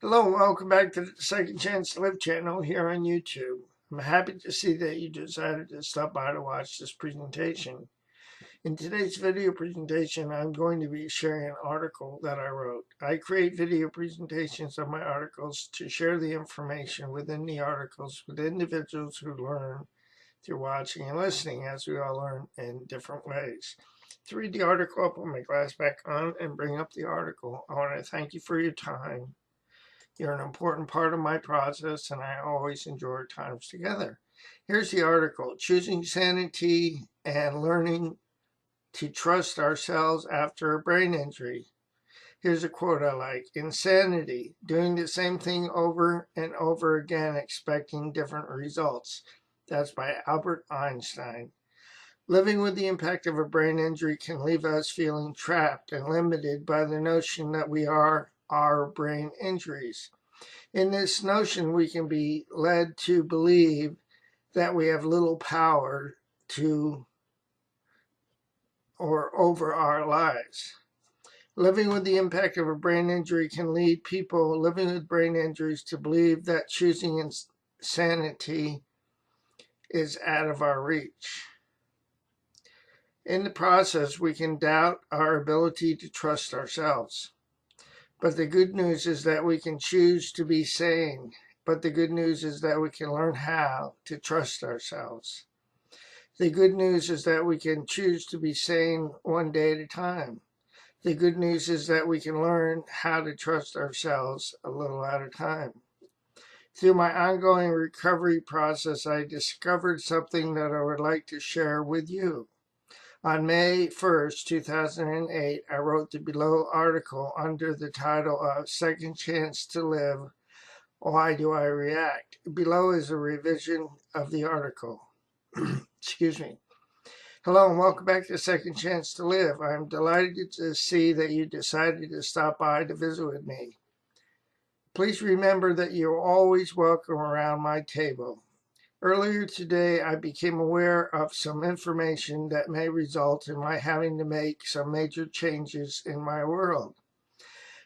Hello and welcome back to the Second Chance to Live channel here on YouTube. I'm happy to see that you decided to stop by to watch this presentation. In today's video presentation, I'm going to be sharing an article that I wrote. I create video presentations of my articles to share the information within the articles with individuals who learn through watching and listening, as we all learn in different ways. To read the article, I'll put my glass back on and bring up the article. I want to thank you for your time. You're an important part of my process, and I always enjoy our times together. Here's the article, Choosing Sanity and Learning to Trust Ourselves After a Brain Injury. Here's a quote I like. Insanity, doing the same thing over and over again, expecting different results. That's by Albert Einstein. Living with the impact of a brain injury can leave us feeling trapped and limited by the notion that we are our brain injuries. In this notion, we can be led to believe that we have little power to or over our lives. Living with the impact of a brain injury can lead people living with brain injuries to believe that choosing insanity is out of our reach. In the process, we can doubt our ability to trust ourselves. But the good news is that we can choose to be sane. But the good news is that we can learn how to trust ourselves. The good news is that we can choose to be sane one day at a time. The good news is that we can learn how to trust ourselves a little at a time. Through my ongoing recovery process, I discovered something that I would like to share with you. On May 1st, 2008, I wrote the below article under the title of Second Chance to Live, Why Do I React? Below is a revision of the article. Excuse me. Hello and welcome back to Second Chance to Live. I'm delighted to see that you decided to stop by to visit with me. Please remember that you're always welcome around my table. Earlier today, I became aware of some information that may result in my having to make some major changes in my world.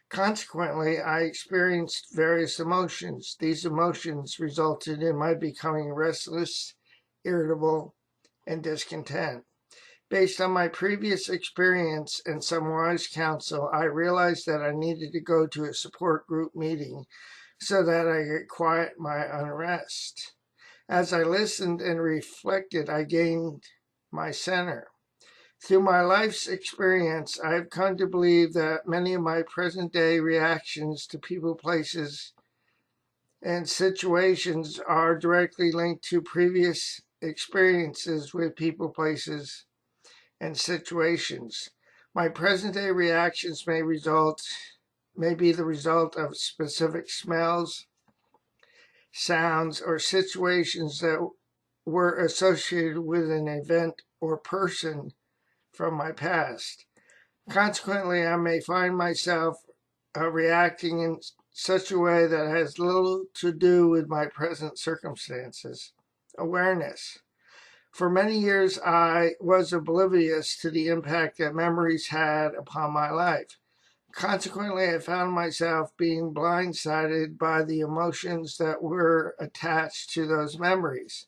Consequently, I experienced various emotions. These emotions resulted in my becoming restless, irritable, and discontent. Based on my previous experience and some wise counsel, I realized that I needed to go to a support group meeting so that I could quiet my unrest. As I listened and reflected, I gained my center. Through my life's experience, I have come to believe that many of my present-day reactions to people, places, and situations are directly linked to previous experiences with people, places, and situations. My present-day reactions may be the result of specific smells, sounds, or situations that were associated with an event or person from my past. Consequently, I may find myself reacting in such a way that has little to do with my present circumstances. Awareness. For many years, I was oblivious to the impact that memories had upon my life. Consequently, I found myself being blindsided by the emotions that were attached to those memories.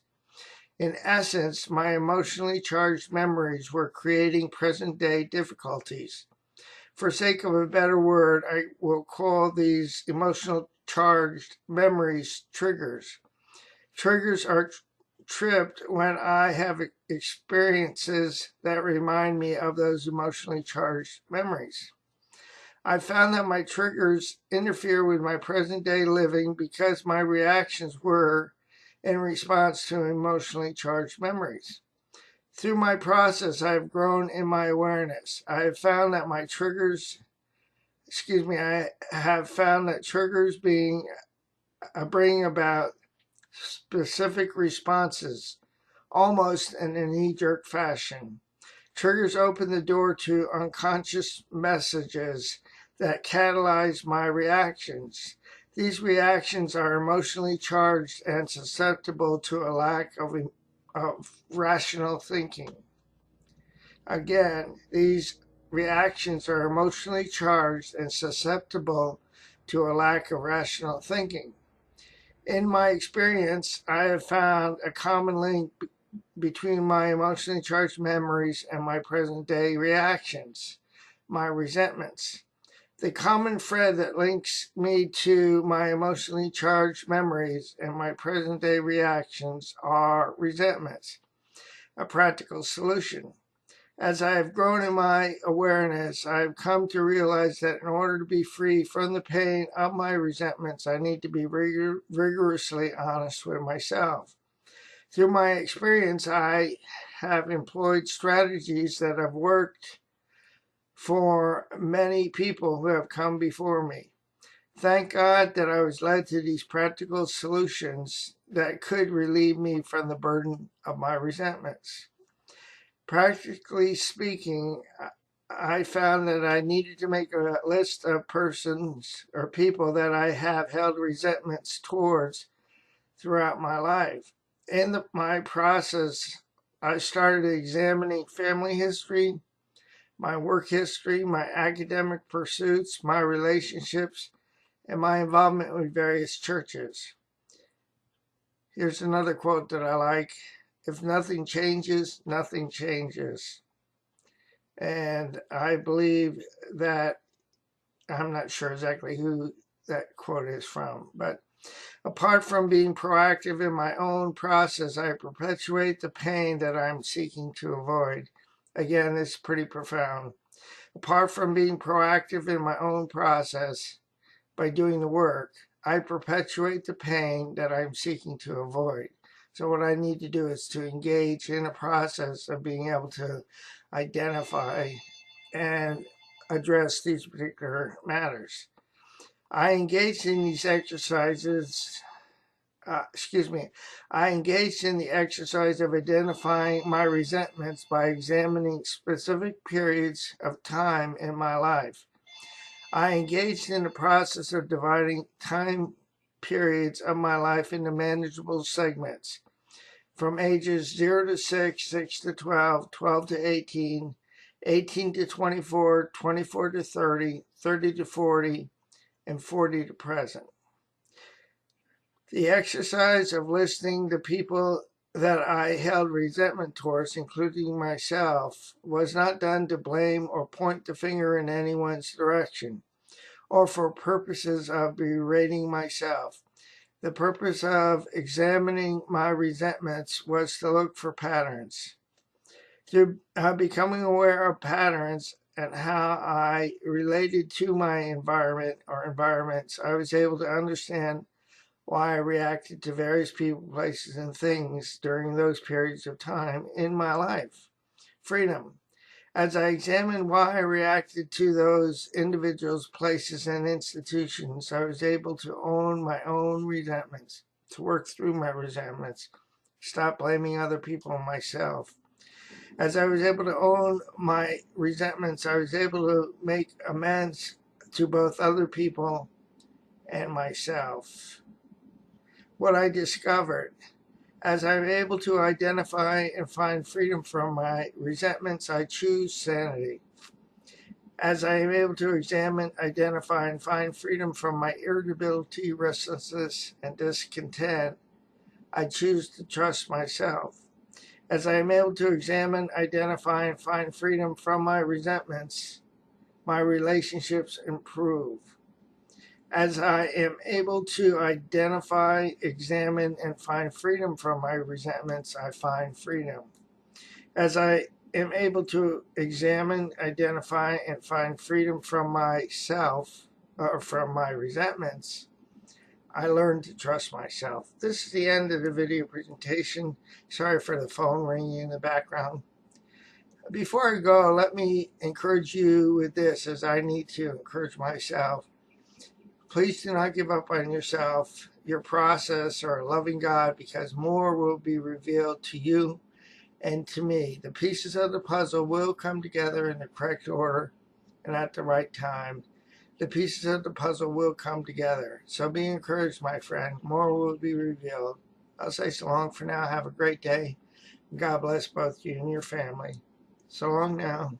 In essence, my emotionally charged memories were creating present-day difficulties. For sake of a better word, I will call these emotional charged memories triggers. Triggers are tripped when I have experiences that remind me of those emotionally charged memories. I found that my triggers interfere with my present day living because my reactions were in response to emotionally charged memories. Through my process, I have grown in my awareness. I have found that triggers bring about specific responses, almost in a knee-jerk fashion. Triggers open the door to unconscious messages that catalyze my reactions. These reactions are emotionally charged and susceptible to a lack of rational thinking. Again, these reactions are emotionally charged and susceptible to a lack of rational thinking. In my experience, I have found a common link between my emotionally charged memories and my present day reactions, my resentments. The common thread that links me to my emotionally charged memories and my present day reactions are resentments. A practical solution. As I have grown in my awareness, I have come to realize that in order to be free from the pain of my resentments, I need to be rigorously honest with myself. Through my experience, I have employed strategies that have worked for many people who have come before me. Thank God that I was led to these practical solutions that could relieve me from the burden of my resentments. Practically speaking, I found that I needed to make a list of persons or people that I have held resentments towards throughout my life. In my process, I started examining family history, my work history, my academic pursuits, my relationships, and my involvement with various churches. Here's another quote that I like. If nothing changes, nothing changes. And I believe that, I'm not sure exactly who that quote is from, but apart from being proactive in my own process, I perpetuate the pain that I'm seeking to avoid. Again, it's pretty profound. Apart from being proactive in my own process by doing the work, I perpetuate the pain that I'm seeking to avoid. So what I need to do is to engage in a process of being able to identify and address these particular matters. I engaged in these exercises, I engaged in the exercise of identifying my resentments by examining specific periods of time in my life. I engaged in the process of dividing time periods of my life into manageable segments from ages 0 to 6, 6 to 12, 12 to 18, 18 to 24, 24 to 30, 30 to 40, and 40 to present. The exercise of listing the people that I held resentment towards, including myself, was not done to blame or point the finger in anyone's direction, or for purposes of berating myself. The purpose of examining my resentments was to look for patterns. Through becoming aware of patterns and how I related to my environment or environments, I was able to understand why I reacted to various people, places, and things during those periods of time in my life. Freedom. As I examined why I reacted to those individuals, places, and institutions, I was able to own my own resentments, to work through my resentments, stop blaming other people and myself. As I was able to own my resentments, I was able to make amends to both other people and myself. What I discovered, as I'm able to identify and find freedom from my resentments, I choose sanity. As I am able to examine, identify, and find freedom from my irritability, restlessness, and discontent, I choose to trust myself. As I am able to examine, identify, and find freedom from my resentments, my relationships improve. As I am able to identify, examine, and find freedom from my resentments, I find freedom. As I am able to examine, identify, and find freedom from myself, or from my resentments, I learn to trust myself. This is the end of the video presentation. Sorry for the phone ringing in the background. Before I go, let me encourage you with this, as I need to encourage myself. Please do not give up on yourself, your process, or loving God, because more will be revealed to you and to me. The pieces of the puzzle will come together in the correct order and at the right time. The pieces of the puzzle will come together. So be encouraged, my friend. More will be revealed. I'll say so long for now. Have a great day. God bless both you and your family. So long now.